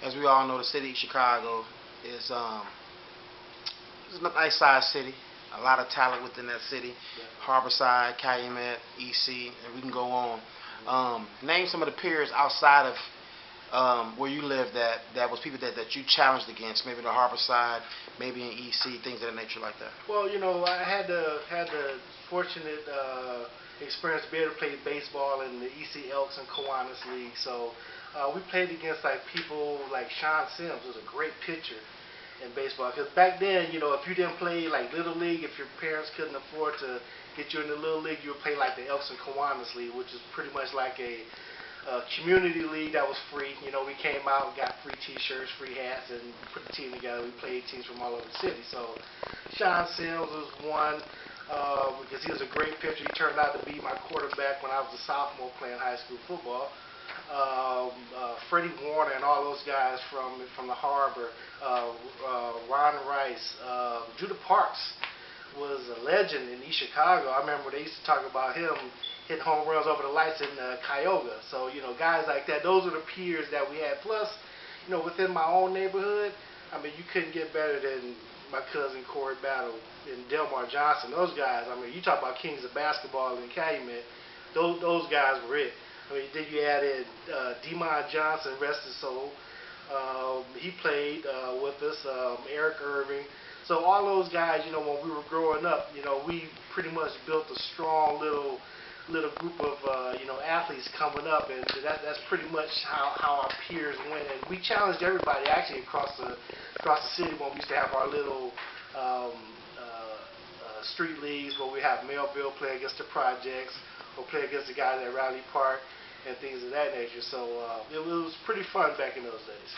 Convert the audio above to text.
As we all know, the city of Chicago is it's a nice sized city. A lot of talent within that city. Harborside, Calumet, EC, and we can go on. Name some of the peers outside of where you live that was people that you challenged against, maybe the Harborside, maybe in EC, things of that nature like that. Well, I had the fortunate experience to be able to play baseball in the EC Elks and Kiwanis League. So we played against like people like Sean Sims, who's a great pitcher in baseball. Because back then, if you didn't play like Little League, if your parents couldn't afford to get you in the Little League, you would play like the Elks and Kiwanis League, which is pretty much like a community league that was free. We came out, got free T-shirts, free hats, and put the team together. We played teams from all over the city. So Sean Sims was one because he was a great pitcher. He turned out to be my quarterback when I was a sophomore playing high school football. Freddie Warner and all those guys from the Harbor, Ron Rice, Judah Parks was a legend in East Chicago. I remember they used to talk about him hitting home runs over the lights in Cuyahoga. So, guys like that, those are the peers that we had. Plus, within my own neighborhood, I mean, you couldn't get better than my cousin Corey Battle and Delmar Johnson. Those guys, I mean, you talk about kings of basketball in Calumet, those guys were it. I mean, then you added Demond Johnson, rest his soul. He played with us, Eric Irving. So all those guys, when we were growing up, we pretty much built a strong little group of athletes coming up, and that's pretty much how our peers went. And we challenged everybody actually across the city when we used to have our little street leagues where we have Melville play against the projects or play against the guys at Raleigh Park and things of that nature. So it was pretty fun back in those days.